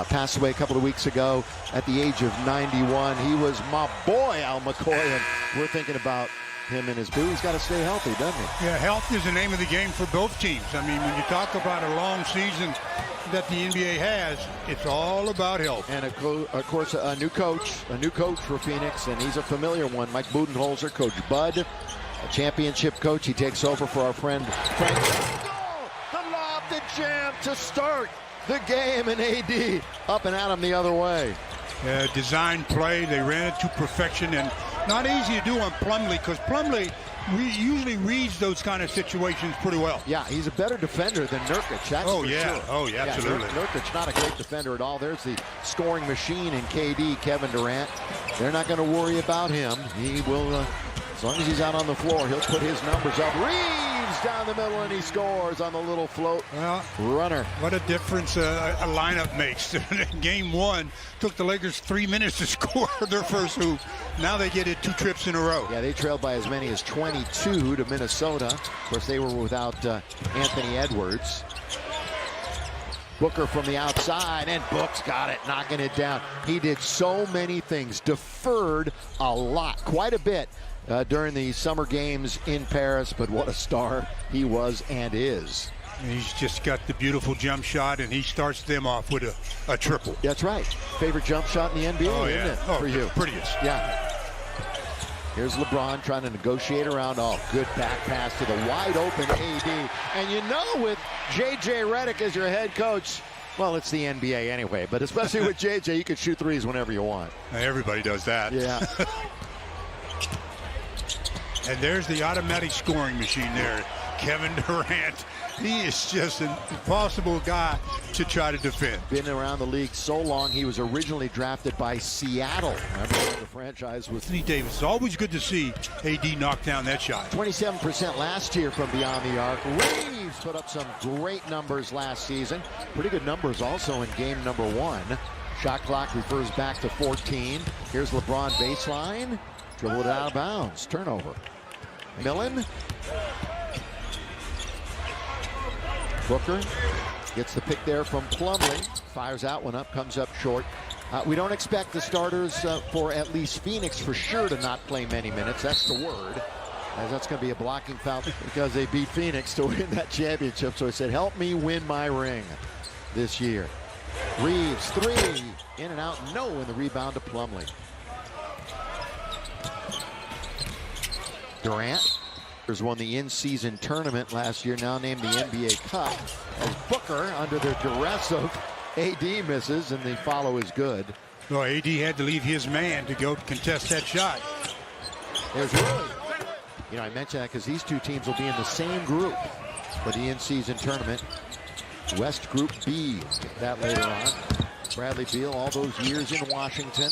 Passed away a couple of weeks ago at the age of 91. He was my boy, Al McCoy, and we're thinking about him and his boo. He's got to stay healthy, doesn't he? Yeah, health is the name of the game for both teams. I mean, when you talk about a long season that the NBA has, it's all about health. And of course, a new coach for Phoenix, and he's a familiar one. Mike Budenholzer, Coach Bud, a championship coach. He takes over for our friend Frank. Oh, the lob, the jam to start the game, and AD up and at him the other way. Design play, they ran it to perfection, and not easy to do on Plumlee, because Plumlee usually reads those kind of situations pretty well. Yeah, he's a better defender than Nurkic. That's for sure. Oh, yeah, absolutely. Nurkic, not a great defender at all. There's the scoring machine in KD, Kevin Durant. They're not going to worry about him. He will, as long as he's out on the floor, he'll put his numbers up. Reeves down the middle, and he scores on the little float runner. What a difference a lineup makes. Game one took the Lakers 3 minutes to score their first hoop. Now they get it 2 trips in a row. Yeah, they trailed by as many as 22 to Minnesota. Of course, they were without Anthony Edwards. Booker from the outside, and Book's got it, knocking it down. He did so many things, deferred a lot, quite a bit during the summer games in Paris, but what a star he was and is. He's just got the beautiful jump shot, and he starts them off with a triple. That's right. Favorite jump shot in the NBA, isn't it, for you? Prettiest. Yeah. Here's LeBron trying to negotiate around. Oh, good back pass to the wide open AD. And you know, with J.J. Redick as your head coach, well, it's the NBA anyway, but especially with J.J., you can shoot threes whenever you want. Everybody does that. Yeah. And there's the automatic scoring machine there. Kevin Durant. He is just an impossible guy to try to defend. Been around the league so long. He was originally drafted by Seattle. Remember the franchise with Anthony Davis. It's always good to see AD knock down that shot. 27% last year from beyond the arc. Reeves put up some great numbers last season. Pretty good numbers also in game number 1. Shot clock refers back to 14. Here's LeBron baseline. Dribbled it out of bounds. Turnover. Millen. Booker gets the pick there from Plumlee. Fires out one up, comes up short. We don't expect the starters for at least Phoenix for sure to not play many minutes. That's the word. As that's going to be a blocking foul because they beat Phoenix to win that championship. So he said, help me win my ring this year. Reeves, 3. In and out, no, and the rebound to Plumlee. Durant won the in-season tournament last year, now named the NBA Cup, as Booker, under the duress of AD, misses, and the follow is good. Well, AD had to leave his man to go contest that shot. There's Rui. You know, I mentioned that because these two teams will be in the same group for the in-season tournament. West Group B, that later on. Bradley Beal, all those years in Washington.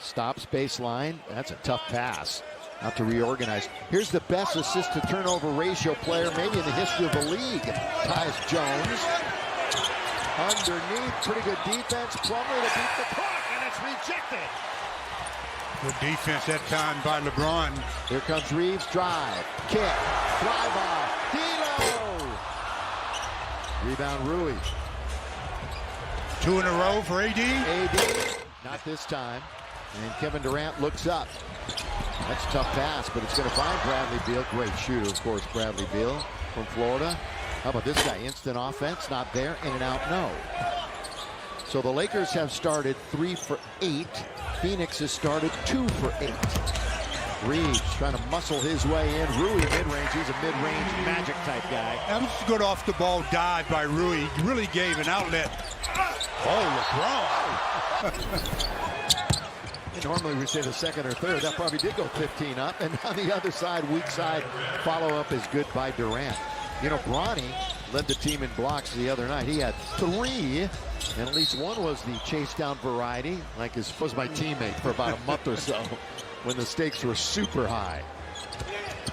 Stops baseline. That's a tough pass. Not to reorganize. Here's the best assist-to-turnover ratio player maybe in the history of the league. Tyus Jones. Underneath, pretty good defense. Plumlee to beat the clock, and it's rejected. Good defense that time by LeBron. Here comes Reeves. Drive. Kick. Drive-by. D'Lo. Rebound Rui. 2 in a row for AD. AD. Not this time. And Kevin Durant looks up. That's a tough pass, but it's going to find Bradley Beal. Great shooter, of course, Bradley Beal from Florida. How about this guy? Instant offense, not there. In and out, no. So the Lakers have started 3 for 8. Phoenix has started 2 for 8. Reeves trying to muscle his way in. Rui mid-range. He's a mid-range magic type guy. That was a good off-the-ball dive by Rui. He really gave an outlet. Oh, LeBron. Normally we say the second or third. That probably did go 15 up. And on the other side, weak side, follow-up is good by Durant. You know, Bronny led the team in blocks the other night. He had 3, and at least one was the chase-down variety, like was my teammate for about a month or so when the stakes were super high.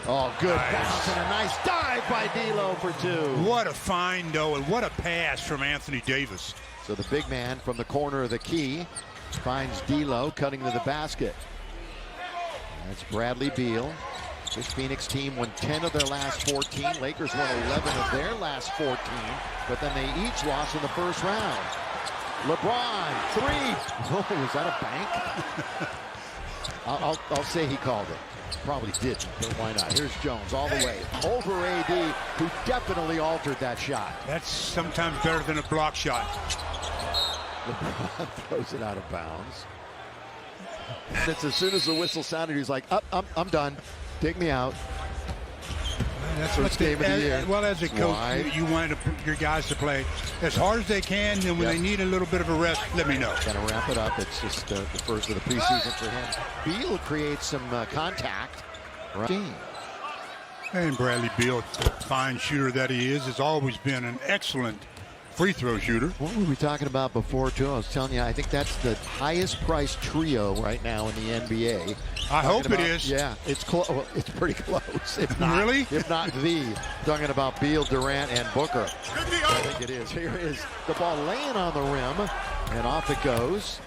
Oh, good bounce and a nice dive by D'Lo for 2. What a find, though, and what a pass from Anthony Davis. So the big man from the corner of the key finds D'Lo cutting to the basket. That's Bradley Beal. This Phoenix team won 10 of their last 14. Lakers won 11 of their last 14, but then they each lost in the first round. LeBron, three. Oh, was that a bank? I'll say he called it. Probably didn't, but why not? Here's Jones all the way over AD, who definitely altered that shot. That's sometimes better than a block shot. LeBron throws it out of bounds. It's as soon as the whistle sounded, he's like, I'm done. Take me out. That's first game of the year. Well, as a coach, you want your guys to play as hard as they can, and when they need a little bit of a rest, let me know. Gotta wrap it up. It's just the first of the preseason for him. Beal creates some contact. Right. And Bradley Beal, fine shooter that he is, has always been an excellent free throw shooter. What were we talking about before, too? I was telling you, I think that's the highest priced trio right now in the NBA. I hope it is. Yeah, it's close. Well, it's pretty close. If not, really? If not the. Talking about Beal, Durant, and Booker. I think it is. Here is the ball laying on the rim, and off it goes.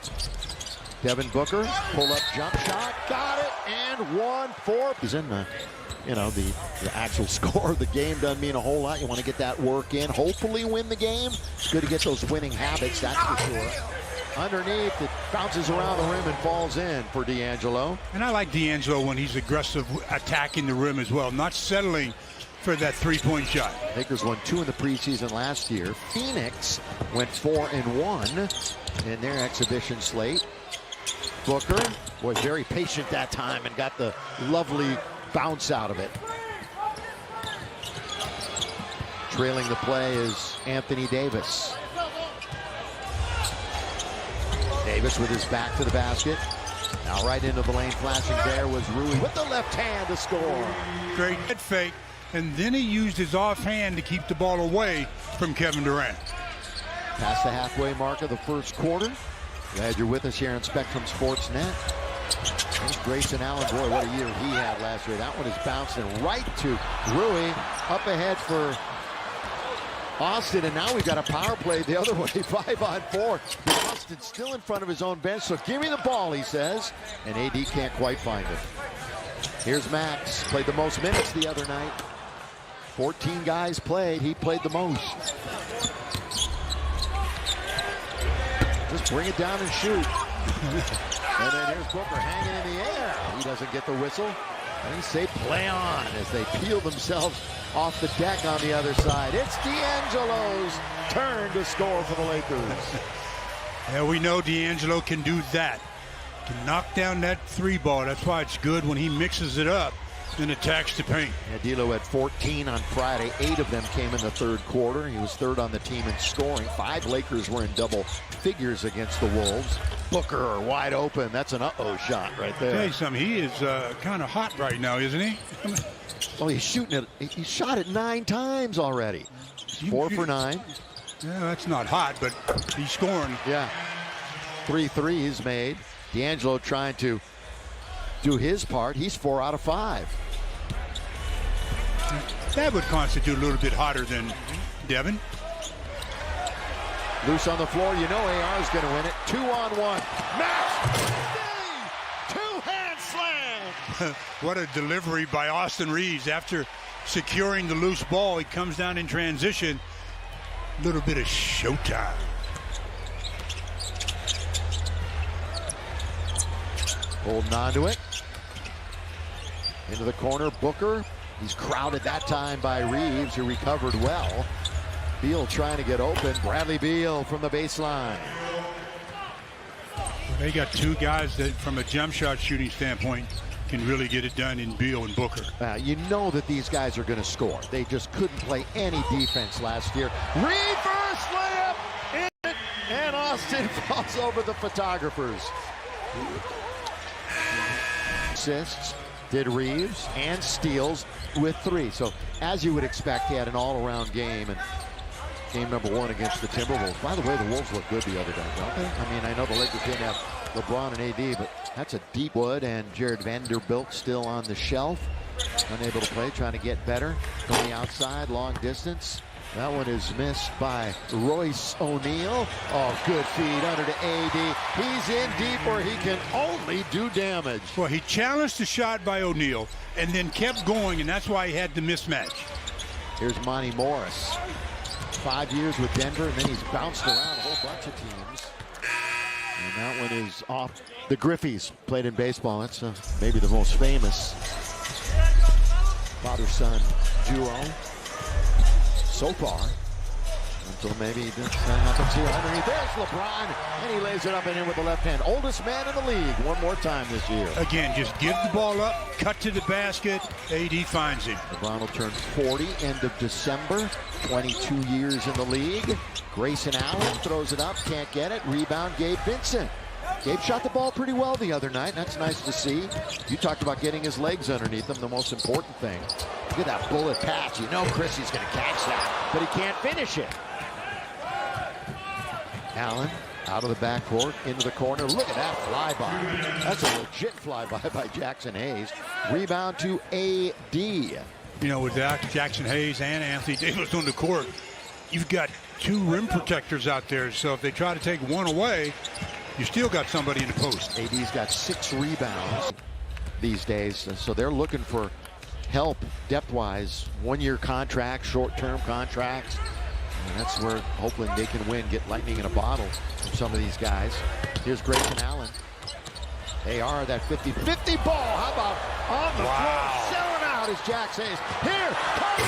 Devin Booker, pull-up jump shot, got it, and 1-4. He's in the, the actual score of the game doesn't mean a whole lot. You want to get that work in, hopefully win the game. It's good to get those winning habits, that's for sure. Underneath, it bounces around the rim and falls in for D'Angelo. And I like D'Angelo when he's aggressive, attacking the rim as well, not settling for that three-point shot. Lakers won 2 in the preseason last year. Phoenix went 4-1 in their exhibition slate. Booker was very patient that time and got the lovely bounce out of it. Trailing the play is Anthony Davis. Davis with his back to the basket. Now right into the lane, flashing there was Rui with the left hand to score. Great head fake, and then he used his offhand to keep the ball away from Kevin Durant. Past the halfway mark of the first quarter. Glad you're with us here on Spectrum Sportsnet. There's Grayson Allen. Boy, what a year he had last year. That one is bouncing right to Rui. Up ahead for Austin, and now we've got a power play the other way, 5-on-4. Austin still in front of his own bench, so give me the ball, he says. And AD can't quite find it. Here's Max. Played the most minutes the other night. 14 guys played. He played the most. Just bring it down and shoot. And then here's Booker hanging in the air. He doesn't get the whistle. And he say play on as they peel themselves off the deck on the other side. It's D'Angelo's turn to score for the Lakers. Yeah, we know D'Angelo can do that. Can knock down that three ball. That's why it's good when he mixes it up and attacks the paint. Yeah, D'Lo had 14 on Friday. 8 of them came in the third quarter. He was third on the team in scoring. 5 Lakers were in double figures against the Wolves. Booker wide open. That's an uh-oh shot right there. I'll tell you something, he is kind of hot right now, isn't he? Well, he's shooting it. He shot it 9 times already. 4 for 9. Yeah, that's not hot, but he's scoring. Yeah. 3 threes made. D'Angelo trying to do his part. He's 4 out of 5. That would constitute a little bit hotter than Devin. Loose on the floor. You know AR is going to win it. 2-on-1. Max! Two-hand slam! What a delivery by Austin Reeves. After securing the loose ball, he comes down in transition. A little bit of showtime. Holding on to it. Into the corner, Booker. He's crowded that time by Reeves, who recovered well. Beal trying to get open. Bradley Beal from the baseline. They got 2 guys that, from a jump shot shooting standpoint, can really get it done in Beal and Booker. You know that these guys are going to score. They just couldn't play any defense last year. Reverse layup in it, and Austin falls over the photographers. Assists did Reeves, and steals with 3. So as you would expect, he had an all-around game, and game number 1 against the Timberwolves. By the way, the Wolves look good the other day, don't they? I mean, I know the Lakers didn't have LeBron and AD, but that's a deep Wood, and Jared Vanderbilt still on the shelf. Unable to play, trying to get better. Going outside, long distance. That one is missed by Royce O'Neal. Oh, good feed under to AD. He's in deep where he can only do damage. Well, he challenged the shot by O'Neal and then kept going, and that's why he had the mismatch. Here's Monty Morris. 5 years with Denver, and then he's bounced around a whole bunch of teams. And that one is off. The Griffies played in baseball. That's maybe the most famous father-son duo so far. Until maybe this happens here underneath. There's LeBron, and he lays it up and in with the left hand. Oldest man in the league one more time this year. Again, just give the ball up, cut to the basket. AD finds him. LeBron will turn 40 end of December. 22 years in the league. Grayson Allen throws it up, can't get it. Rebound, Gabe Vincent. Gabe shot the ball pretty well the other night. That's nice to see. You talked about getting his legs underneath him, the most important thing. Look at that bullet pass. You know Chrissy's going to catch that, but he can't finish it. Allen out of the backcourt, into the corner. Look at that flyby. That's a legit flyby by Jackson Hayes. Rebound to AD. You know, with that, Jackson Hayes and Anthony Davis on the court, you've got two rim protectors out there. So if they try to take one away, you still got somebody in the post. AD's got 6 rebounds these days, so they're looking for help depth-wise. 1-year contracts, short-term contracts. And that's where hopefully they can win, get lightning in a bottle from some of these guys. Here's Grayson Allen. AR, that 50-50 ball. How about on the floor? Selling out is Jackson Hayes. Here comes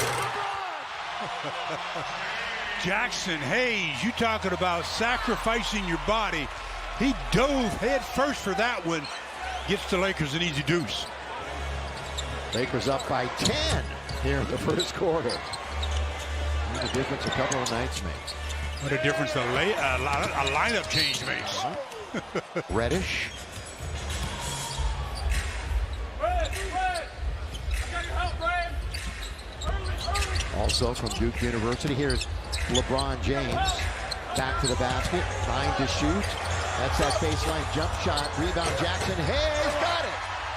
LeBron. Jackson Hayes, you talking about sacrificing your body. He dove head first for that one. Gets the Lakers an easy deuce. Lakers up by 10 here in the first quarter. What a difference a couple of nights makes. What a difference a lineup change makes. Reddish. Also from Duke University, here's LeBron James. Back to the basket, trying to shoot. That's that baseline jump shot. Rebound Jackson Hayes, got it!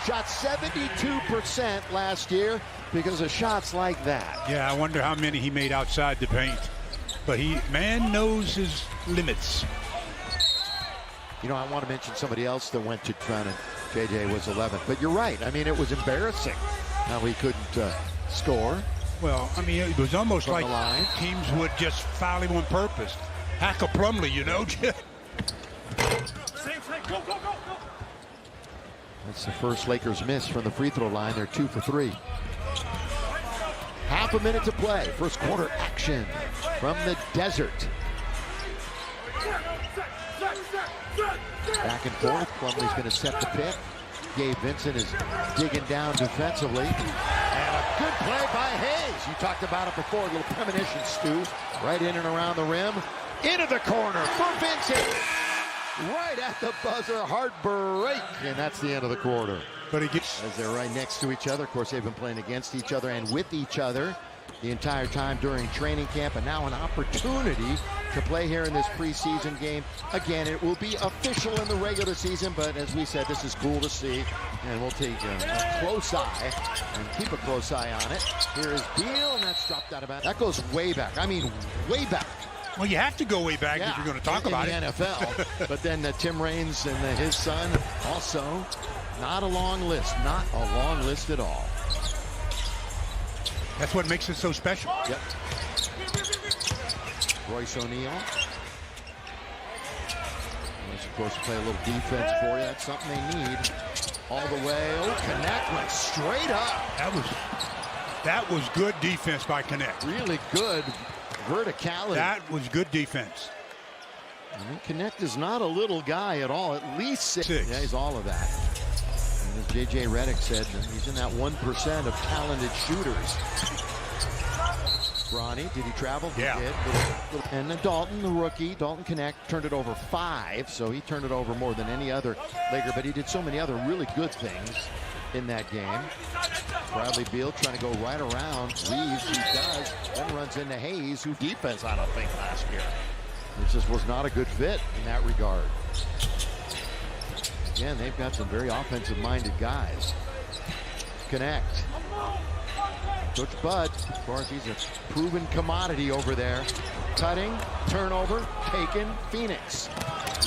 Shot 72% last year because of shots like that. Yeah, I wonder how many he made outside the paint. But man knows his limits. You know, I want to mention somebody else that went to Toronto. JJ was 11th. But you're right. I mean, it was embarrassing how he couldn't score. Well, I mean, it was almost like teams would just foul him on purpose. Hack a Plumlee, you know? That's the first Lakers miss from the free throw line. They're 2 for 3. Half a minute to play. First quarter action from the desert. Back and forth. Plumlee's going to set the pick. Gabe Vincent is digging down defensively. And a good play by Hayes. You talked about it before. A little premonition, Stu. Right in and around the rim. Into the corner for Vincent. Right at the buzzer. Hard break. And that's the end of the quarter. But he gets, as they're right next to each other. Of course, they've been playing against each other and with each other the entire time during training camp, and now an opportunity to play here in this preseason game. Again, it will be official in the regular season, but as we said, this is cool to see, and we'll take a close eye and keep a close eye on it. Here is Beal, and that's dropped out of bounds. That goes way back. I mean, way back. Well, you have to go way back if you're going to talk about it. In the NFL. But then Tim Raines and his son also. Not a long list. Not a long list at all. That's what makes it so special. Yep. Royce O'Neal. Of course, play a little defense for you. That's something they need. All the way. Oh, Connect went straight up. That was good defense by Connect. Really good verticality. That was good defense. I mean, Connect is not a little guy at all. At least 6. Yeah, he's all of that. And as J.J. Redick said, he's in that 1% of talented shooters. Bronny, did he travel? Yeah. He did. And then Dalton, the rookie, Dalton Connect, turned it over 5, so he turned it over more than any other Laker, but he did so many other really good things in that game. Bradley Beal trying to go right around Reeves, he does, then runs into Hayes, who defense, I don't think, last year. It just was not a good fit in that regard. Again, they've got some very offensive-minded guys. Connect. Coach Bud, of course, he's a proven commodity over there. Cutting, turnover, taken, Phoenix.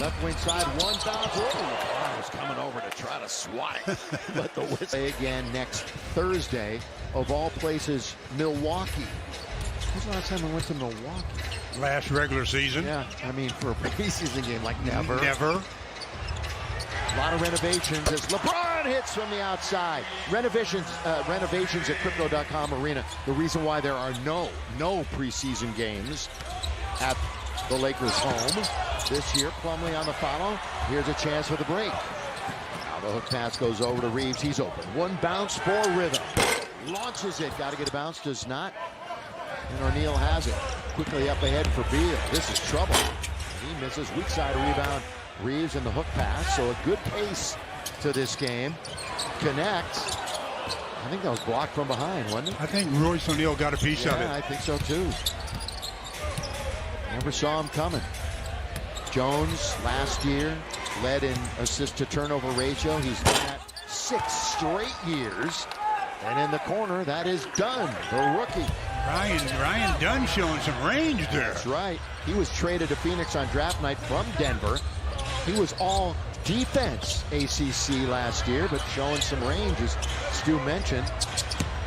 Left wing side, one bounce. Oh, was coming over to try to swat it. But the whistle again next Thursday, of all places, Milwaukee. When's the last time I went to Milwaukee? Last regular season. Yeah, I mean, for a preseason game, like never. Never. A lot of renovations as LeBron hits from the outside. Renovations at Crypto.com Arena. The reason why there are no preseason games at the Lakers' home this year. Plumlee on the follow. Here's a chance for the break. Now the hook pass goes over to Reeves. He's open. One bounce for Rhythm. Launches it. Got to get a bounce. Does not. And O'Neal has it. Quickly up ahead for Beal. This is trouble. He misses. Weak side rebound. Reeves in the hook pass. So a good pace to this game. Connects. I think that was blocked from behind, wasn't it? I think Royce O'Neal got a piece of it. Yeah, I think so too. Never saw him coming. Jones last year led in assist to turnover ratio. He's done that 6 straight years. And in the corner, that is Dunn, the rookie. Ryan Dunn showing some range there. That's right. He was traded to Phoenix on draft night from Denver. He was all defense ACC last year, but showing some range, as Stu mentioned.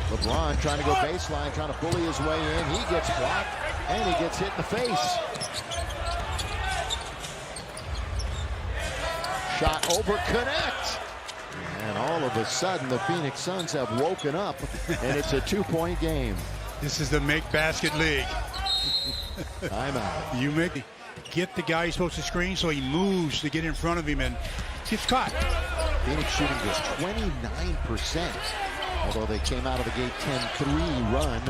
LeBron trying to go baseline, trying to bully his way in. He gets blocked, and he gets hit in the face. Shot over, connect. And all of a sudden, the Phoenix Suns have woken up, and it's a 2-point game. This is the make basket league. Timeout. You get the guy he's supposed to screen, so he moves to get in front of him and gets caught. Phoenix shooting just 29%. Although they came out of the gate 10-3 run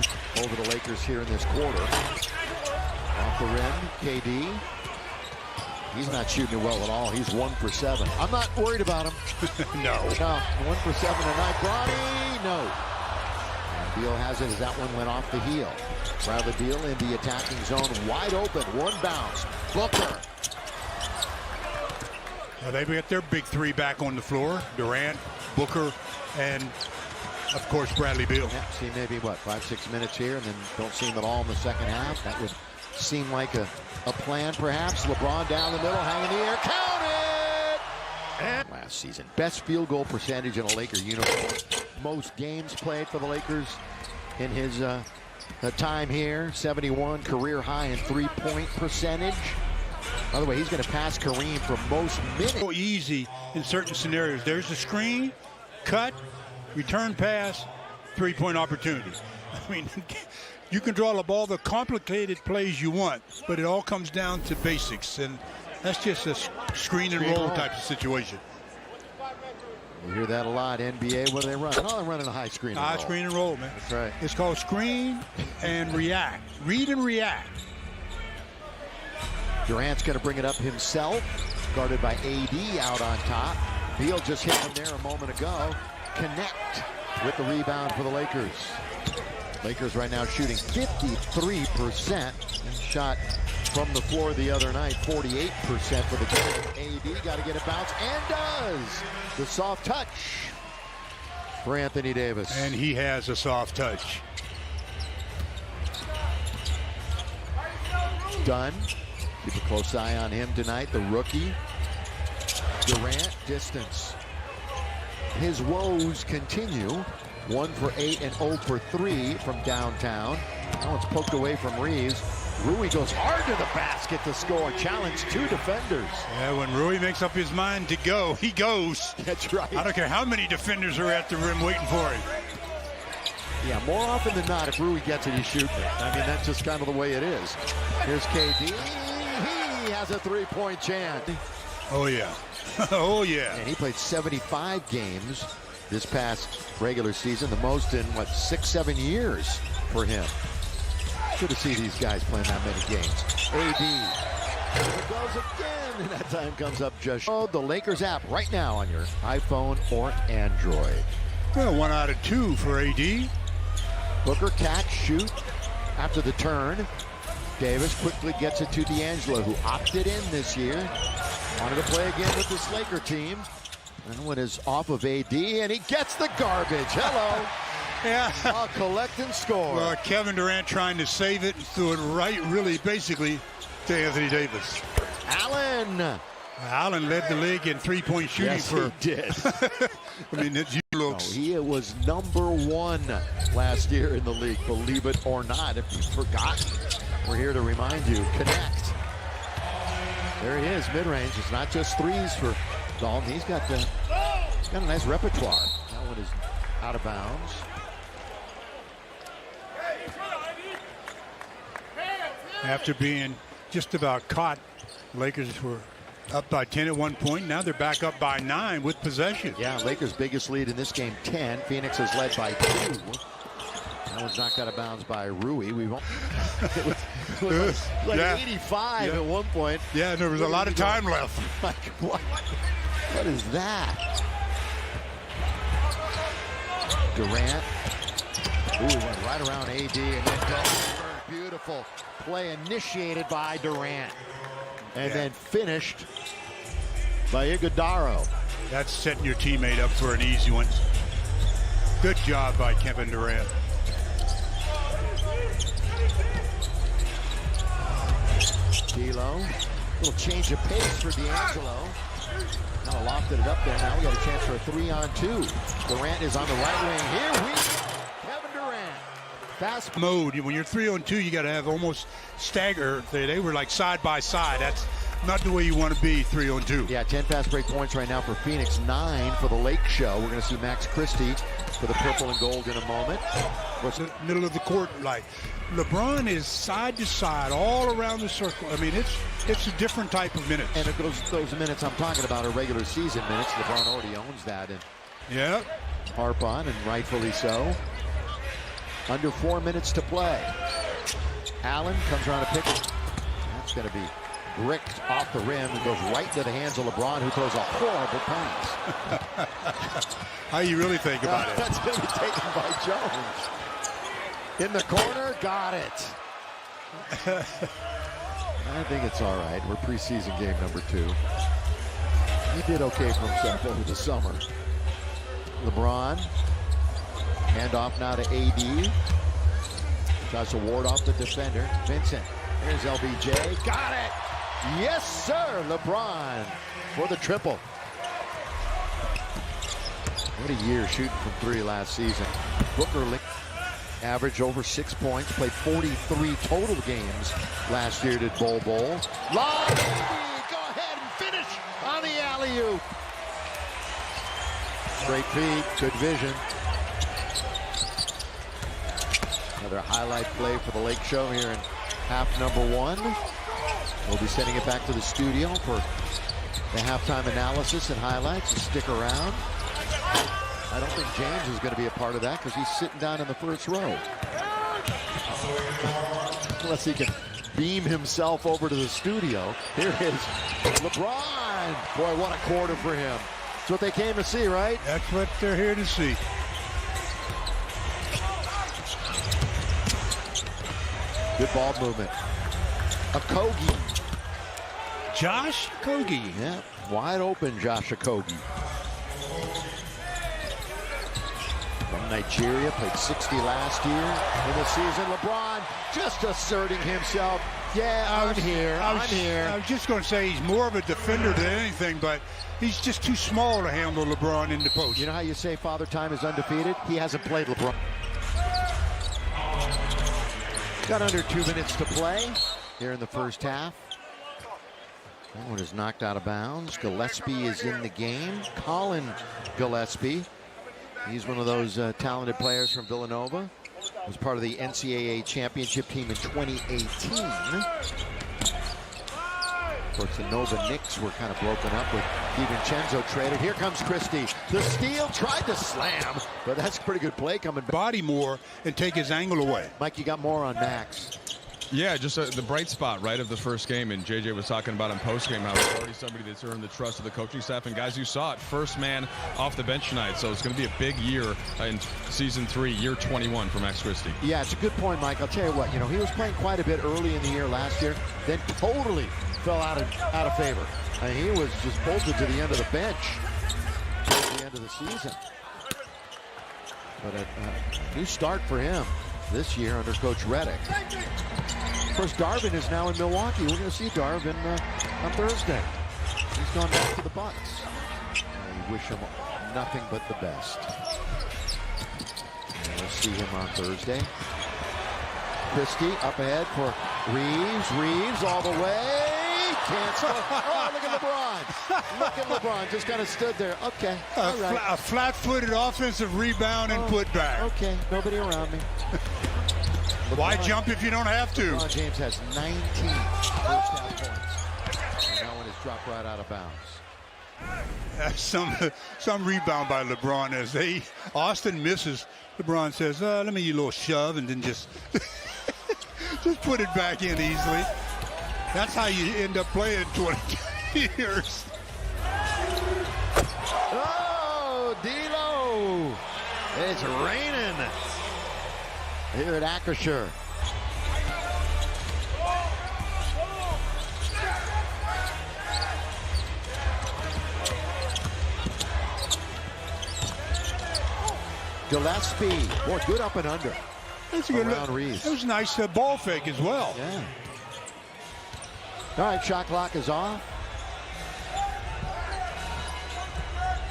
over the Lakers here in this quarter. Off the rim, KD. He's not shooting it well at all. He's 1 for 7. I'm not worried about him. No. 1 for 7 tonight. Bronny, no. And Beal has it as that one went off the heel. Bradley Beal in the attacking zone, wide open. One bounce. Booker. Well, they've got their big 3 back on the floor. Durant, Booker, and of course Bradley Beal. Yeah, see maybe what, 5-6 minutes here, and then don't see him at all in the second half. That would seem like a plan, perhaps. LeBron down the middle, hanging in the air, count it! And last season, best field goal percentage in a Laker uniform. Most games played for the Lakers in his time here. 71, career high in 3-point percentage. By the way, he's going to pass Kareem for most minutes. So easy in certain scenarios. There's the screen, cut, return pass, 3-point opportunity. I mean, you can draw up all the complicated plays you want, but it all comes down to basics, and that's just a screen and roll type of situation. You hear that a lot. NBA, what do they run? Oh, they're running a high screen and roll. High screen and roll, man. That's right. It's called screen and react. Read and react. Durant's going to bring it up himself, guarded by AD out on top. Beal just hit him there a moment ago. Connect with the rebound for the Lakers. Lakers right now shooting 53%. Shot from the floor the other night, 48% for the game. AD got to get a bounce, and does. The soft touch for Anthony Davis. And he has a soft touch. Dunn. Keep a close eye on him tonight, the rookie. Durant, distance. His woes continue. 1 for 8 and 0 for 3 from downtown. Now it's poked away from Reeves. Rui goes hard to the basket to score. Challenge 2 defenders. Yeah, when Rui makes up his mind to go, he goes. That's right. I don't care how many defenders are at the rim waiting for him. Yeah, more often than not, if Rui gets it, he's shooting it. I mean, that's just kind of the way it is. Here's KD. He has a 3-point chance. Oh, yeah. Oh, yeah. And he played 75 games this past regular season, the most in, what, 6-7 years for him. Good to see these guys playing that many games. AD. There it goes again, and that time comes up just. Oh, the Lakers app right now on your iPhone or Android. Well, 1 out of 2 for AD. Booker catch, shoot after the turn. Davis quickly gets it to D'Angelo, who opted in this year. Wanted to play again with this Laker team. And one is off of AD, and he gets the garbage. Hello. Yeah. I'll collect and score. Well, Kevin Durant trying to save it and threw it right, really, basically, to Anthony Davis. Allen Allen led the league in three-point shooting. Yes, for. he did. I mean, he looks. He was #1 last year in the league, believe it or not. If you've forgotten, we're here to remind you. Connect. There he is, mid-range. It's not just threes for Dalton. He's got a nice repertoire. That one is out of bounds. After being just about caught, Lakers were up by 10 at one point. Now they're back up by 9 with possession. Yeah, Lakers' biggest lead in this game, 10. Phoenix is led by 2. That was knocked out of bounds by Rui. It was like 85 at one point. Yeah, there was a lot of time left. Like, what is that? Durant. Ooh, went right around AD and then goes. Beautiful play initiated by Durant. And then finished by Iguodala. That's setting your teammate up for an easy one. Good job by Kevin Durant. D'Lo, little change of pace for D'Angelo. Kind of lofted it up there. Now we got a chance for a 3-on-2. Durant is on the right wing. Here we go. Kevin Durant. Fast mode. When you're 3-on-2, you got to have almost stagger. They were like side by side. That's not the way you want to be 3-on-2. Yeah, 10 fast break points right now for Phoenix, 9 for the Lake Show. We're going to see Max Christie for the purple and gold in a moment. What's the middle of the court like? LeBron is side to side, all around the circle. I mean, it's a different type of minutes. And those minutes I'm talking about are regular season minutes. LeBron already owns that. And yeah, harp on, and rightfully so. Under 4 minutes to play. Allen comes around a pick. That's going to be bricked off the rim and goes right to the hands of LeBron, who throws a horrible pass. How you really think about it? That's going to be taken by Jones. In the corner, got it. I think it's all right. We're preseason game number 2. He did okay for himself over the summer. LeBron. Handoff now to AD. Tries to ward off the defender. Vincent. Here's LBJ. Got it. Yes, sir. LeBron for the triple. What a year shooting from 3 last season. Booker averaged over 6 points. Played 43 total games last year. Did Bol. Lob. Go ahead and finish on the alley-oop. Great feed. Good vision. Another highlight play for the Lake Show here in half number 1. We'll be sending it back to the studio for the halftime analysis and highlights. So stick around. I don't think James is going to be a part of that because he's sitting down in the first row. Unless he can beam himself over to the studio. Here is LeBron. Boy, what a quarter for him. That's what they came to see, right? That's what they're here to see. Good ball movement. Okogie. Josh Okogie. Yeah, wide open Josh Okogie. From Nigeria, played 60 last year in the season. LeBron just asserting himself. Yeah, I'm here. I was just going to say he's more of a defender than anything, but he's just too small to handle LeBron in the post. You know how you say Father Time is undefeated? He hasn't played LeBron. Got under 2 minutes to play here in the first half. That one is knocked out of bounds. Gillespie is in the game. Colin Gillespie. He's one of those talented players from Villanova. Was part of the NCAA championship team in 2018. Of course, the Nova Knicks were kind of broken up with DiVincenzo traded. Here comes Christie. The steal, tried to slam, but that's a pretty good play coming back. Body more and take his angle away. Mike, you got more on Max. Yeah, just the bright spot, right, of the first game. And JJ was talking about in postgame how he's already somebody that's earned the trust of the coaching staff. And guys, you saw it, first man off the bench tonight. So it's going to be a big year in season 3, year 21 for Max Christie. Yeah, it's a good point, Mike. I'll tell you what, he was playing quite a bit early in the year last year, then totally fell out of favor. I mean, he was just bolted to the end of the bench at the end of the season. But a new start for him this year under Coach Reddick. Of course, Darvin is now in Milwaukee. We're going to see Darvin on Thursday. He's gone back to the Bucks. And we wish him nothing but the best. And we'll see him on Thursday. Christie up ahead for Reeves. Reeves all the way. Can't score. Oh, look at LeBron. Look at LeBron. Just kind of stood there. Okay. All right. A flat-footed offensive rebound and put back. Okay. Nobody around me. Why jump if you don't have to? LeBron James has 19 first-half points. And that one is dropped right out of bounds. Some rebound by LeBron as Austin misses. LeBron says, let me give you a little shove and then just just put it back in easily. That's how you end up playing 22 years. Oh, D'Lo. It's raining here at Acrisure. Gillespie. Boy, good up and under. That's a good around Reeves. That was a nice ball fake as well. Yeah. All right, shot clock is off.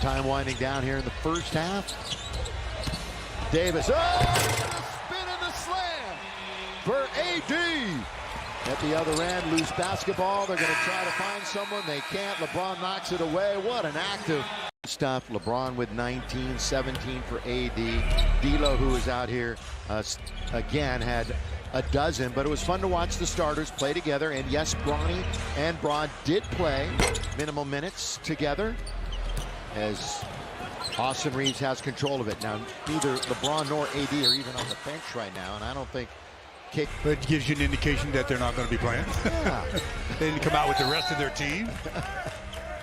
Time winding down here in the first half. Davis. Oh, the spin and the slam for AD. At the other end, loose basketball. They're going to try to find someone. They can't. LeBron knocks it away. What an active stuff. LeBron with 19, 17 for AD. D'Lo, who is out here again, had a dozen, but it was fun to watch the starters play together. And yes, Bronny and Braun did play minimal minutes together as Austin Reeves has control of it. Now, neither LeBron nor AD are even on the bench right now, and I don't think But it gives you an indication that they're not going to be playing. Yeah. They didn't come out with the rest of their team.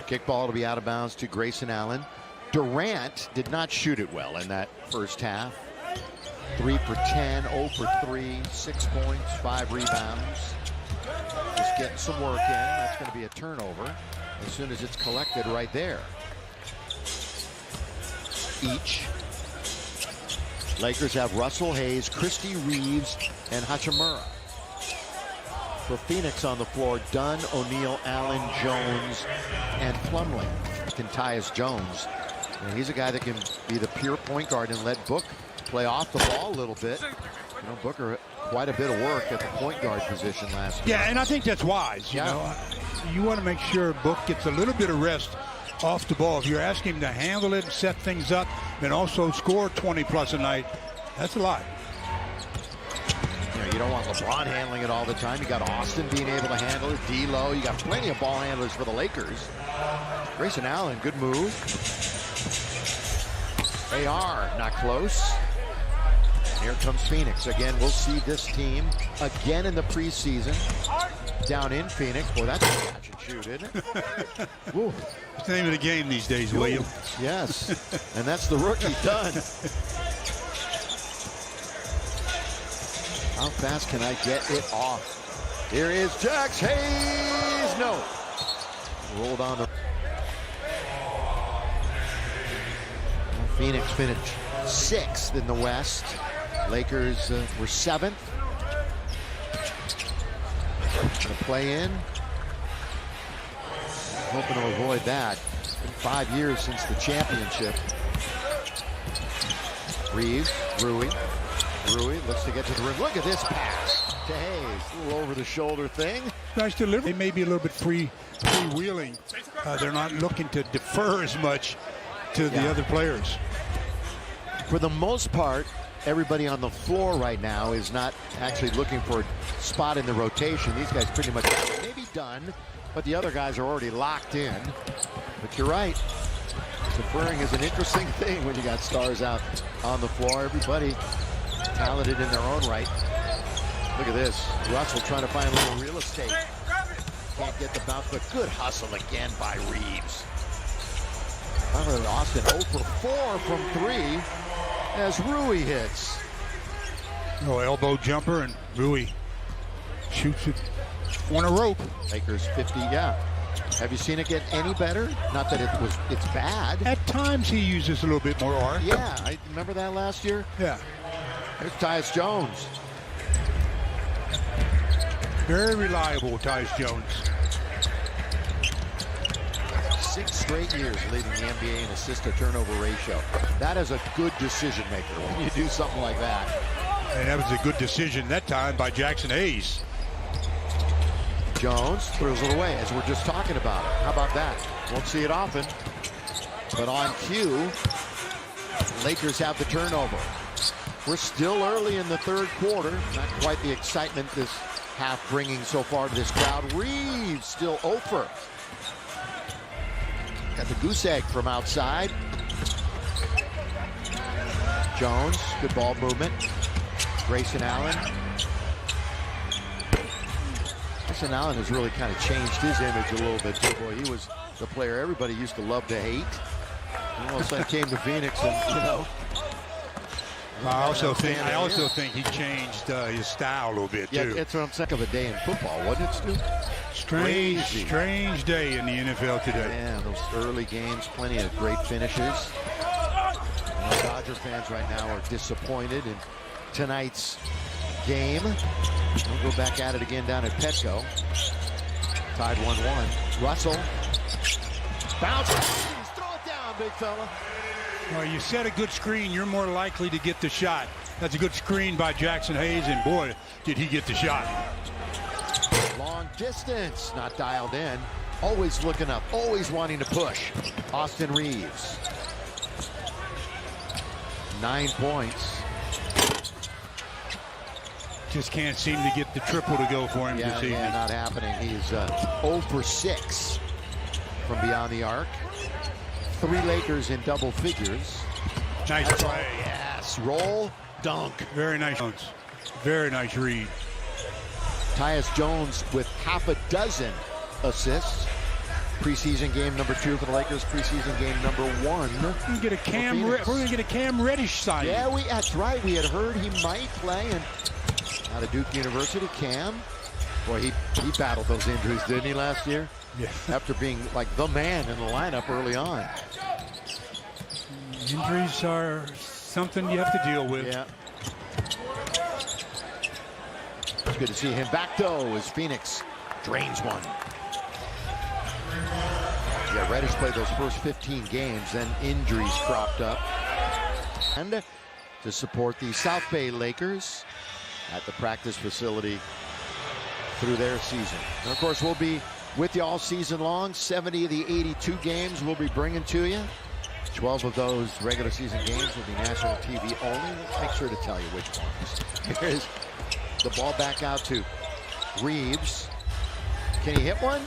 Kickball to be out of bounds to Grayson Allen. Durant did not shoot it well in that first half. 3 for 10, 0 for 3, 6 points, 5 rebounds. Just getting some work in. That's going to be a turnover as soon as it's collected right there. Each. Lakers have Russell Hayes, Christie Reeves, and Hachimura. For Phoenix on the floor, Dunn, O'Neal, Allen, Jones, and Plumlee. Tyus Jones. And he's a guy that can be the pure point guard and let Book play off the ball a little bit. You know, Booker quite a bit of work at the point guard position last year. Yeah, and I think that's wise. You know, you want to make sure Book gets a little bit of rest off the ball. If you're asking him to handle it, set things up, and also score 20 plus a night, that's a lot. You know, you don't want LeBron handling it all the time. You got Austin being able to handle it, D'Lo. You got plenty of ball handlers for the Lakers. Grayson Allen, good move. AR, not close. And here comes Phoenix. Again, we'll see this team again in the preseason down in Phoenix. Boy, that's a catch and shoot, isn't it? Woo. It's the name of the game these days, William. Yes, and that's the rookie done. How fast can I get it off? Here is Jax Hayes. No. Rolled on the. Phoenix finished 6th in the West. Lakers were 7th. Gonna play in. Hoping to avoid that. It's been 5 years since the championship. Reeves, Rui looks to get to the rim. Look at this pass to Hayes. A little over the shoulder thing. Nice delivery. They may be a little bit freewheeling. They're not looking to defer as much to the other players. For the most part, everybody on the floor right now is not actually looking for a spot in the rotation. These guys pretty much maybe done, but the other guys are already locked in. But you're right. Deferring is an interesting thing when you got stars out on the floor. Everybody talented in their own right. Look at this. Russell trying to find a little real estate. Can't get the bounce, but good hustle again by Reeves. Austin 0 for 4 from 3 as Rui hits. No elbow jumper, and Rui shoots it on a rope. Lakers 50, yeah. Have you seen it get any better? Not that it's bad. At times he uses a little bit more arc. Yeah, I remember that last year. Yeah. There's Tyus Jones. Very reliable, Tyus Jones. 6 straight years leading the NBA in assist-to-turnover ratio. That is a good decision maker when you do something like that. And that was a good decision that time by Jackson Hayes. Jones throws it away, as we're just talking about it. How about that? Won't see it often. But on cue, Lakers have the turnover. We're still early in the third quarter. Not quite the excitement this half bringing so far to this crowd. Reeves still over. Got the goose egg from outside. Jones, good ball movement. Grayson Allen. Grayson Allen has really kind of changed his image a little bit too. Boy, he was the player everybody used to love to hate. And all of a sudden came to Phoenix and, you know. I also think he changed his style a little bit, too. Yeah, it's what I'm saying of a day in football, wasn't it, Stu? Strange day in the NFL today. Yeah, those early games, plenty of great finishes. And the Dodger fans right now are disappointed in tonight's game. We'll go back at it again down at Petco. Tied 1-1. Russell. Bounce. Throw it down, big fella. Well, you set a good screen, you're more likely to get the shot. That's a good screen by Jackson Hayes, and boy, did he get the shot. Long distance, not dialed in. Always looking up, always wanting to push. Austin Reeves. 9 points. Just can't seem to get the triple to go for him this evening. Yeah, not happening. He's 0 for 6 from beyond the arc. 3 Lakers in double figures. Nice play. Yes, roll, dunk. Very nice. Very nice read. Tyus Jones with half a dozen assists. Preseason game number 2 for the Lakers. Preseason game number 1. We're gonna get a Cam Reddish signing. Yeah, that's right. We had heard he might play, and out of Duke University, Cam. Boy, he battled those injuries, didn't he, last year? Yeah. After being like the man in the lineup early on. Injuries are something you have to deal with. Yeah. It's good to see him back, though, as Phoenix drains one. Yeah, Reddish played those first 15 games, then injuries cropped up. And to support the South Bay Lakers at the practice facility through their season. And, of course, we'll be with you all season long. 70 of the 82 games we'll be bringing to you. 12 of those regular season games will be national TV only. Let's make sure to tell you which ones. Here's the ball back out to Reeves. Can he hit one?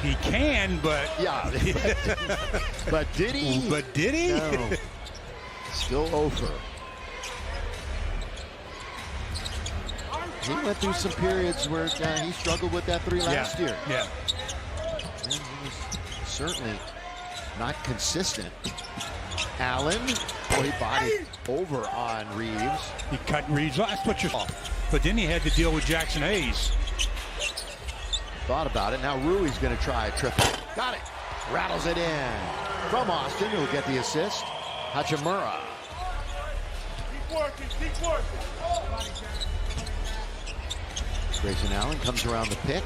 He can, but... Yeah. But did he? But did he? No. Still over. He went through some periods where he struggled with that 3 last year. Yeah. And he was certainly not consistent. Allen, boy, he bodied over on Reeves. He cut Reeves. That's what you're off. But then he had to deal with Jackson Hayes. Thought about it. Now Rui's going to try a triple. Got it. Rattles it in. From Austin, who'll get the assist. Hachimura. Keep working, keep working. Grayson Allen comes around the pick.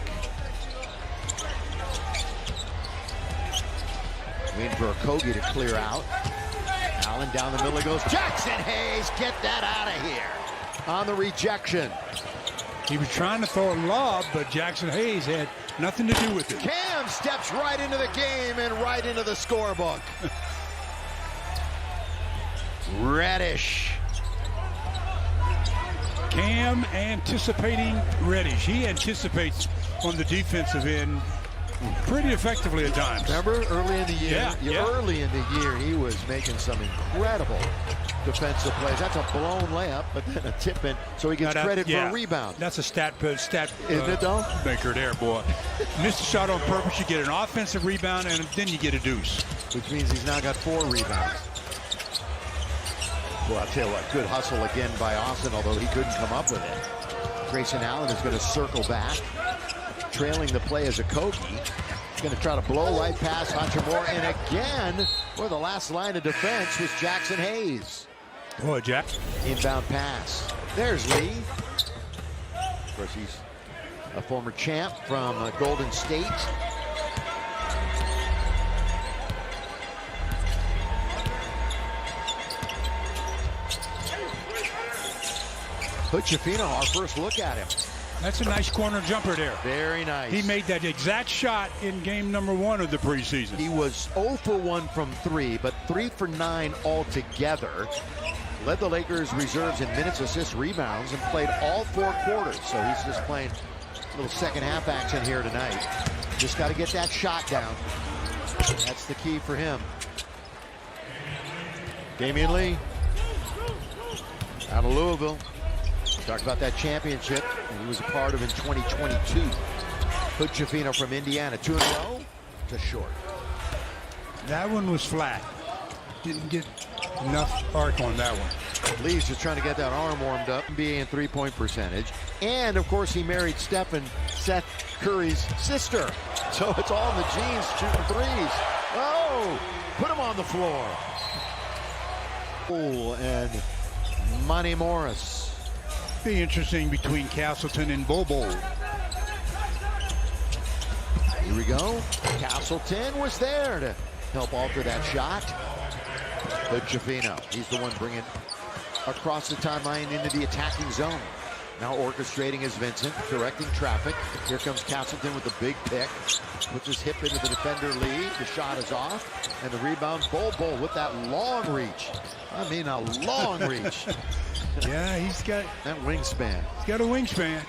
Waiting for Okogie to clear out. Allen down the middle, he goes. Jackson Hayes, get that out of here. On the rejection. He was trying to throw a lob, but Jackson Hayes had nothing to do with it. Cam steps right into the game and right into the scorebook. Reddish. Cam anticipating Reddish. He anticipates on the defensive end pretty effectively at times. Remember early in the year? Yeah. Early in the year, he was making some incredible defensive plays. That's a blown layup, but then a tip in, so he gets credit for a rebound. That's a stat Isn't it, though? maker there, boy. Missed a shot on purpose, you get an offensive rebound, and then you get a deuce. Which means he's now got 4 rebounds. Well, I'll tell you what, good hustle again by Austin, although he couldn't come up with it. Grayson Allen is going to circle back, trailing the play as Okogie. He's going to try to blow right past Hachimura, and again, the last line of defense was Jackson Hayes. Boy, Jack. Inbound pass. There's Lee. Of course, he's a former champ from Golden State. Hood-Schifino, our first look at him. That's a nice corner jumper there. Very nice. He made that exact shot in game number 1 of the preseason. He was 0 for 1 from 3, but 3 for 9 altogether. Led the Lakers reserves in minutes, assists, rebounds, and played all 4 quarters. So he's just playing a little second half action here tonight. Just got to get that shot down. That's the key for him. Damian Lee out of Louisville. Talked about that championship he was a part of in 2022. Hood-Schifino from Indiana, 2 in a row, just short. That one was flat. Didn't get enough arc on that one. Lee's just trying to get that arm warmed up. NBA in 3-point percentage. And, of course, he married Seth Curry's sister. So it's all in the jeans, shooting threes. Oh, put him on the floor. Oh, and Monty Morris. Be interesting between Castleton and Bobo. Here we go. Castleton was there to help alter that shot. Hood-Schifino, he's the one bringing across the timeline into the attacking zone. Now orchestrating is Vincent, directing traffic. Here comes Castleton with the big pick. Puts his hip into the defender lead. The shot is off. And the rebound, Bobo with that long reach. I mean, a long reach. Yeah, he's got that wingspan. He's got a wingspan.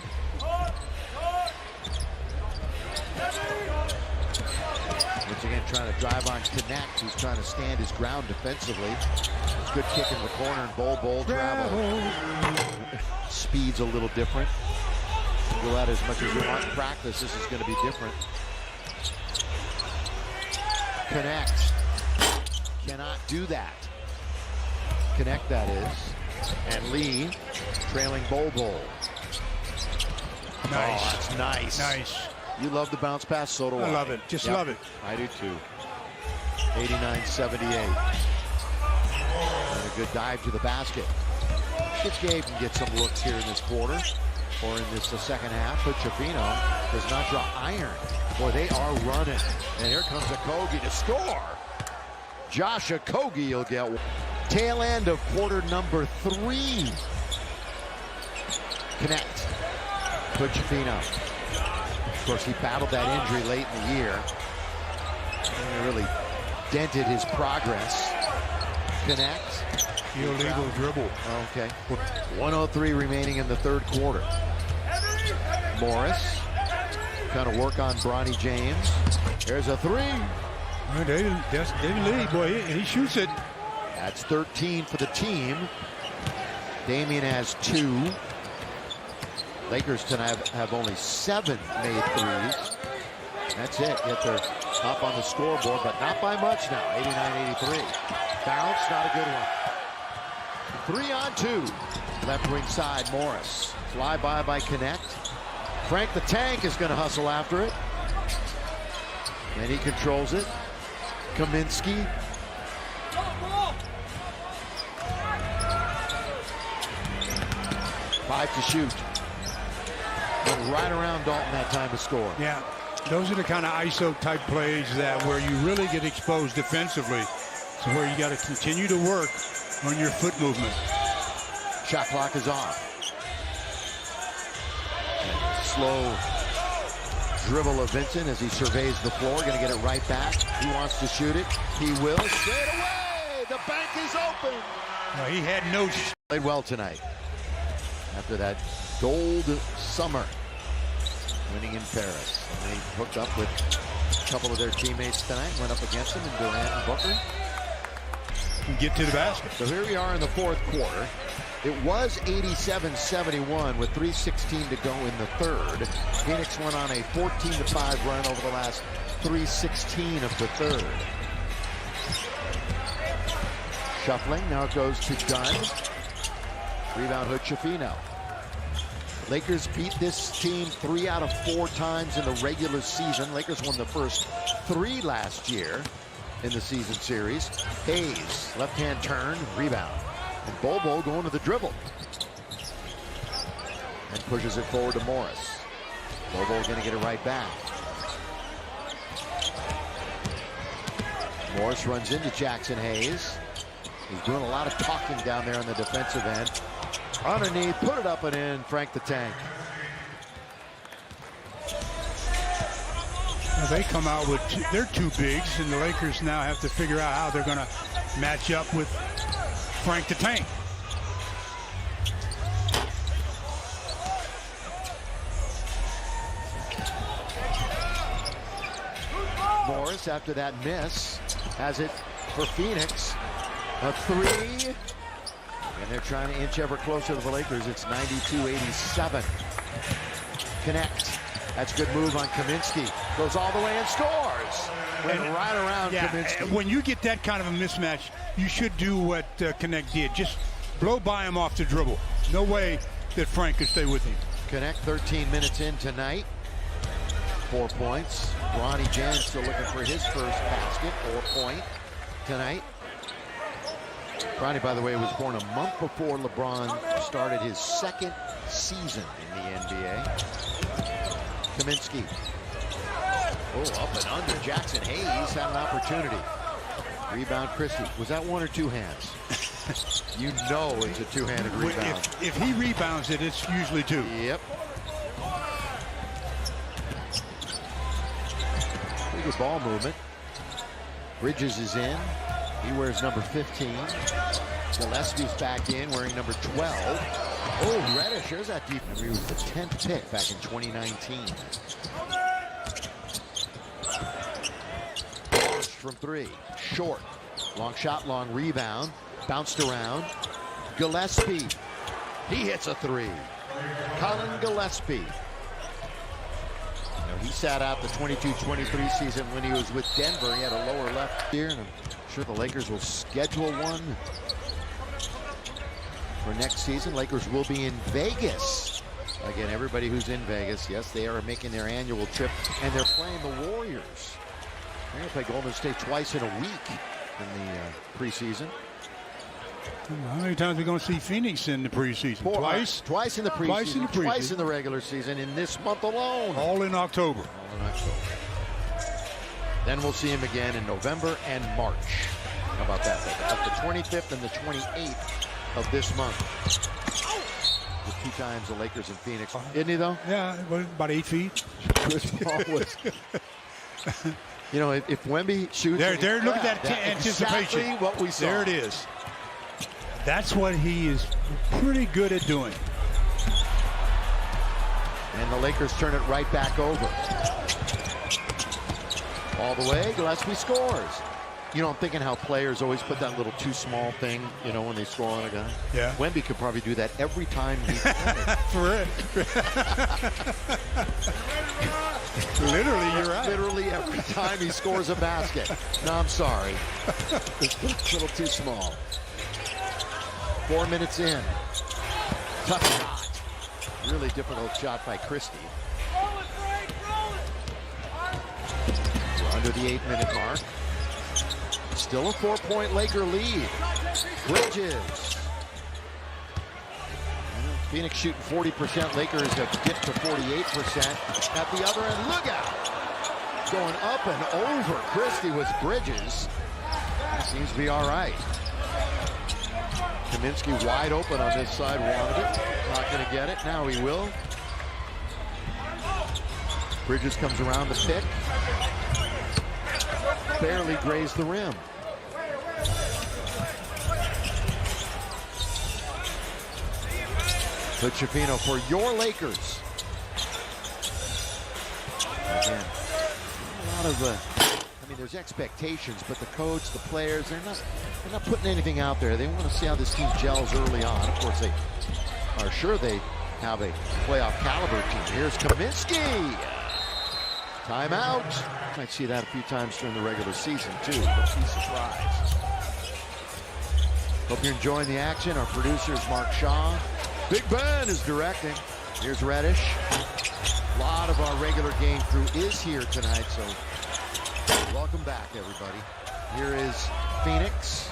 Once again, trying to drive on Connect. He's trying to stand his ground defensively. It's good kick in the corner, and Bowl travel. Speed's a little different. Go out as much as you want in practice. This is going to be different. Connect. Cannot do that. Connect, that is. And Lee trailing Bowl. Nice. Oh, that's nice. Nice. You love the bounce pass, so do I. I love it. Just love it. I do too. 89-78. And a good dive to the basket. Shitgay can get some looks here in this quarter or in this second half, but Hood-Schifino does not draw iron. Boy, they are running. And here comes Okogie to score. Josh Okogie will get one. Tail end of quarter number 3. Connect. Hood-Schifino. Of course, he battled that injury late in the year. And it really dented his progress. Connect. Illegal dribble. Okay. 1:03 remaining in the third quarter. Morris. Kind of work on Bronny James. There's a 3. Well, David Lee, boy, he shoots it. That's 13 for the team. Damian has 2. Lakers tonight have only 7 made threes. That's it. Yet they're up on the scoreboard, but not by much now. 89-83. Bounce, not a good one. 3 on 2. Left wing side, Morris. Fly by Connect. Frank the Tank is going to hustle after it. And he controls it. Kaminsky. Five to shoot. Went right around Dalton that time to score. Yeah, those are the kind of ISO type plays that where you really get exposed defensively. So where you got to continue to work on your foot movement. Shot clock is off. And slow dribble of Vincent as he surveys the floor. Going to get it right back. He wants to shoot it. He will. Straight away. The bank is open. Well, he had no. Played well tonight. After that gold summer, winning in Paris. And they hooked up with a couple of their teammates tonight. Went up against them in Durant and Booker. Get to the basket. So here we are in the fourth quarter. It was 87-71 with 3:16 to go in the third. Phoenix went on a 14-5 run over the last 3:16 of the third. Shuffling, now it goes to Dunn. Rebound Hood-Schifino. Lakers beat this team 3 out of 4 times in the regular season. Lakers won the first 3 last year in the season series. Hayes, left-hand turn, rebound. And Bobo going to the dribble. And pushes it forward to Morris. Bobo going to get it right back. Morris runs into Jackson Hayes. He's doing a lot of talking down there on the defensive end. Underneath, put it up and in, Frank the Tank. Well, they come out with their two bigs, and the Lakers now have to figure out how they're going to match up with Frank the Tank. Morris, after that miss, has it for Phoenix. A three. And they're trying to inch ever closer to the Lakers. It's 92-87. Connect. That's a good move on Kaminsky. Goes all the way and scores. Went right around Kaminsky. When you get that kind of a mismatch, you should do what Connect did. Just blow by him off the dribble. No way that Frank could stay with him. Connect 13 minutes in tonight. 4 points. Ronnie James still looking for his first basket. 4-point tonight. Ronnie, by the way, was born a month before LeBron started his second season in the NBA. Kaminsky. Oh, up and under. Jackson Hayes had an opportunity. Rebound, Christie. Was that one or two hands? You know it's a two-handed rebound. If he rebounds it, it's usually two. Yep. Pretty good ball movement. Bridges is in. He wears number 15. Gillespie's back in wearing number 12. Oh, Reddish, there's that deep. He was the 10th pick back in 2019. From three, short. Long shot, long rebound. Bounced around. Gillespie. He hits a three. Colin Gillespie. Now, he sat out the 22-23 season when he was with Denver. He had a lower left here, and I'm sure the Lakers will schedule one for next season. Lakers will be in Vegas. Again, everybody who's in Vegas, yes, they are making their annual trip, and they're playing the Warriors. They're going to play Golden State twice in a week in the preseason. How many times are we going to see Phoenix in the preseason? Twice? Twice in the preseason. Twice in the preseason. Twice in the regular season in this month alone. All in October. All in October. Then we'll see him again in November and March. How about that? That's the 25th and the 28th of this month. Just 2 times the Lakers in Phoenix. Isn't he, though? Yeah, about 8 feet. Chris Paul was... You know, if Wemby shoots... There, look at that anticipation. Exactly what we saw. There it is. That's what he is pretty good at doing. And the Lakers turn it right back over. All the way, Gillespie scores. You know, I'm thinking how players always put that little too small thing, you know, when they score on a guy. Yeah. Wemby could probably do that every time he plays. For it. Literally, you're right. Literally every time he scores a basket. No, I'm sorry. It's a little too small. 4 minutes in. Tough shot. Really difficult shot by Christie. We're under the 8-minute mark. Still a 4-point Laker lead. Bridges. Phoenix shooting 40%. Lakers have dipped to 48%. At the other end, look out. Going up and over Christie with Bridges. Seems to be all right. Kaminsky wide open on this side, wanted it. Not going to get it. Now he will. Bridges comes around the pick. Barely grazed the rim. Chifino for your Lakers. Again, a lot of I mean, there's expectations, but the coach, the players, they're not putting anything out there. They want to see how this team gels early on. Of course, they are sure they have a playoff caliber team. Here's Kaminsky. Timeout. Might see that a few times during the regular season, too. Don't be surprised. Hope you're enjoying the action. Our producers, Mark Shaw. Big Ben is directing. Here's Reddish. A lot of our regular game crew is here tonight, so welcome back, everybody. Here is Phoenix.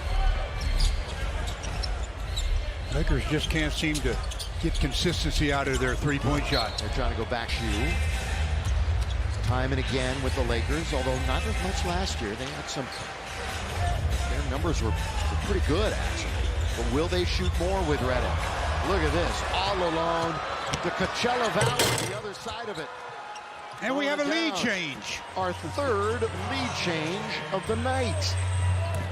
Lakers just can't seem to get consistency out of their three-point shot. They're trying to go back shoe. Time and again with the Lakers, although not as much last year. They had some, their numbers were pretty good, actually. But will they shoot more with Reddish? Look at this, all alone. The Coachella Valley, the other side of it. And we have a lead Down. change. Our third lead change of the night.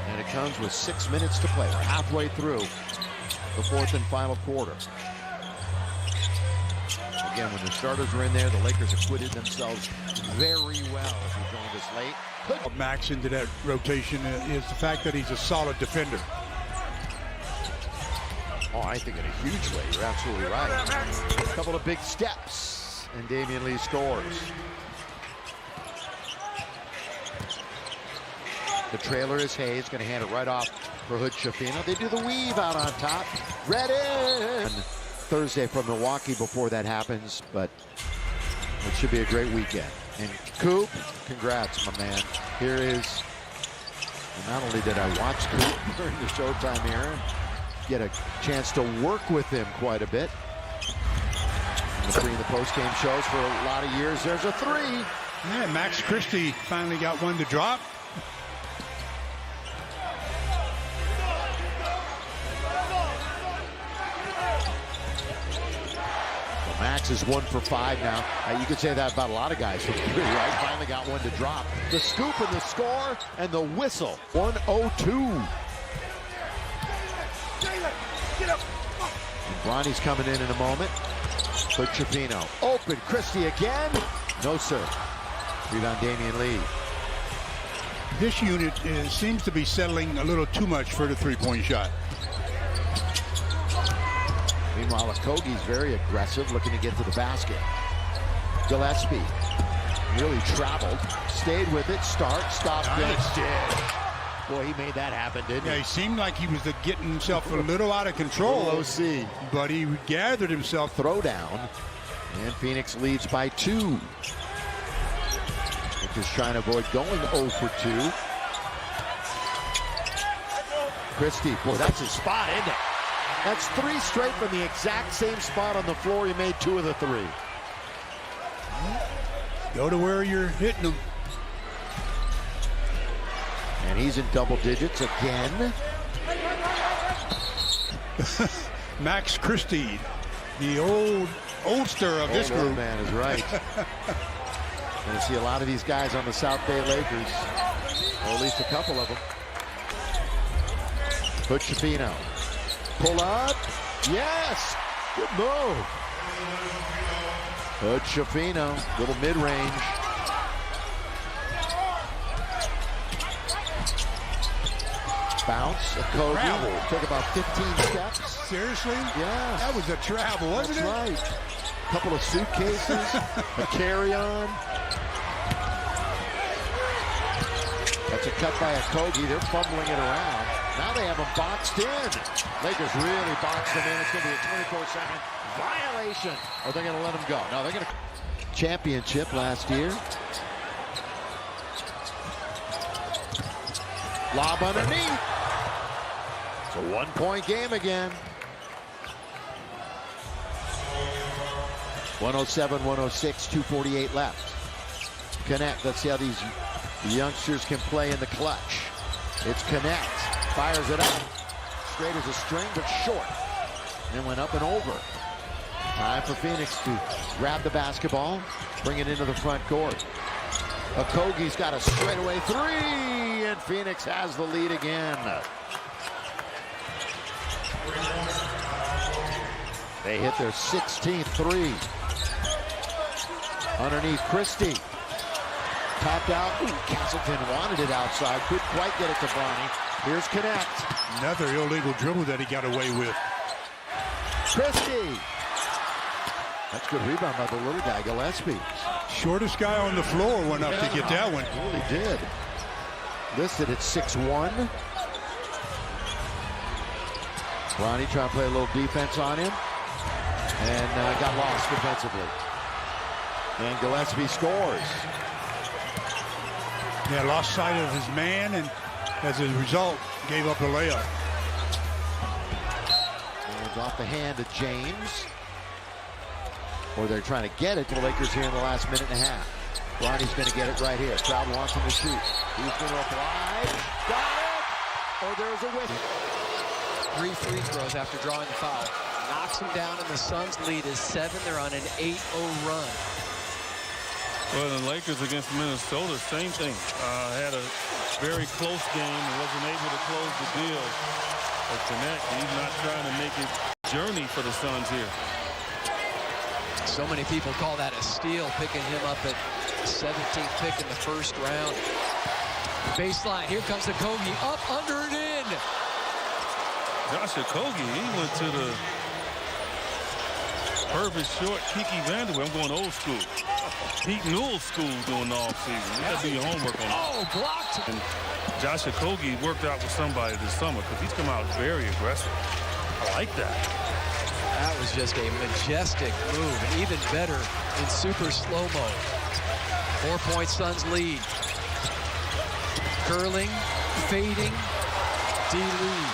And it comes with 6 minutes to play. We're halfway through the fourth and final quarter. Again, when the starters were in there, the Lakers acquitted themselves very well. If you joined us late. Max into that rotation is the fact that he's a solid defender. Oh, I think in a huge way. You're absolutely right. A couple of big steps, and Damian Lee scores. The trailer is Hayes, going to hand it right off for Hood Shafino. They do the weave out on top. Ready! Thursday from Milwaukee before that happens, but it should be a great weekend. And Coop, congrats, my man. Here is, and not only did I watch Coop during the Showtime era, get a chance to work with him quite a bit. In the pre- and the post-game shows for a lot of years. There's a three. Yeah, Max Christie finally got one to drop. Max is 1 for 5 now. You could say that about a lot of guys from three, right? Finally got one to drop. The scoop and the score and the whistle. 102. And Bronny's coming in a moment. But Chapino. Open. Christie again. No, sir. Rebound Damian Lee. This unit seems to be settling a little too much for the three-point shot. Meanwhile, Okogie's very aggressive, looking to get to the basket. Gillespie really traveled, stayed with it, stop, Nice. good. Boy, he made that happen, didn't Yeah, he? he seemed like he was getting himself a little out of control. OC. But he gathered himself. Throwdown, and Phoenix leads by 2. Just trying to avoid going 0 for 2. Christie, boy, that's his spot, isn't it? That's 3 straight from the exact same spot on the floor. He made 2 of the 3. Go to where you're hitting them. And he's in double digits again. Max Christie, the oldster of this Old group. man is right. Going to see a lot of these guys on the South Bay Lakers, or at least a couple of them. Hood Shafino. Pull up. Yes. Good move. Hood Shafino. Little mid-range. Bounce. Okogie. Took about 15 steps. Seriously? Yeah. That was a travel, wasn't That's it? right. A couple of suitcases. A carry-on. That's a cut by Okogie. They're fumbling it around. Now they have him boxed in. Lakers really boxed him in. It's going to be a 24-second violation. Or they're going to let him go. No, they're going to. Championship last year. Lob underneath. It's a 1-point game again. 107-106, 2:48 left. Connect. Let's see how these youngsters can play in the clutch. It's Connect. Fires it up. Straight as a string, but short. And then went up and over. Time for Phoenix to grab the basketball, bring it into the front court. Okogie's got a straightaway 3, and Phoenix has the lead again. They hit their 16th 3. Underneath Christie. Tapped out. Ooh, Castleton wanted it outside. Couldn't quite get it to Bronny. Here's Connect. Another illegal dribble that he got away with. Christie. That's good rebound by the little guy, Gillespie. Shortest guy on the floor went up to get that one. Really did. Listed at 6'1". Bronny trying to play a little defense on him. And got lost defensively. And Gillespie scores. Yeah, lost sight of his man, and as a result, gave up a layup. And off the hand of James. Or they're trying to get it to the Lakers here in the last minute and a half. Bronny's going to get it right here. Crowd wants him to shoot. He's going to apply. Got it! Or there's a whistle. 3 free throws after drawing the foul. Knocked Down, and the Suns lead is 7. They're on an 8-0 run. Well, the Lakers against Minnesota, same thing. Had a very close game and wasn't able to close the deal. But Connect, he's not trying to make it journey for the Suns here. So many people call that a steal, picking him up at 17th pick in the first round. Baseline, here comes the Kogi, up, under, and in. Josh Okogie, he went to the perfect short Kiki Vanderbilt. I'm going old school. Pete Newell school doing the offseason. You got to do your homework on that. Oh, blocked. And Josh Okogie worked out with somebody this summer because he's come out very aggressive. I like that. That was just a majestic move, and even better in super slow-mo. 4-point Suns lead. Curling, fading, D-Lee.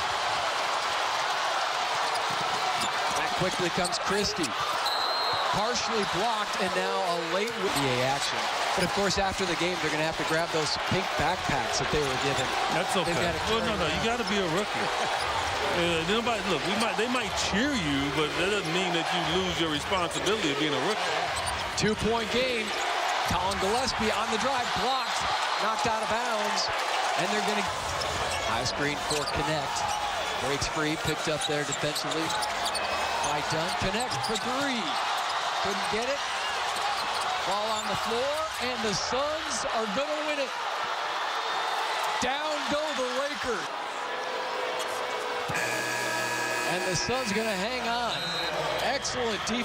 Back quickly comes Christie. Partially blocked, and now a late NBA action. But of course, after the game, they're going to have to grab those pink backpacks that they were given. That's okay. Well, no, you got to be a rookie. Nobody, look, they might cheer you, but that doesn't mean that you lose your responsibility of being a rookie. 2-point game. Colin Gillespie on the drive, blocked, knocked out of bounds, and they're going to high screen for Connect. Breaks free, picked up there defensively by Dunn. Connect for 3. Couldn't get it. Ball on the floor, and the Suns are going to win it. Down go the Lakers. And the Suns going to hang on. Excellent defense.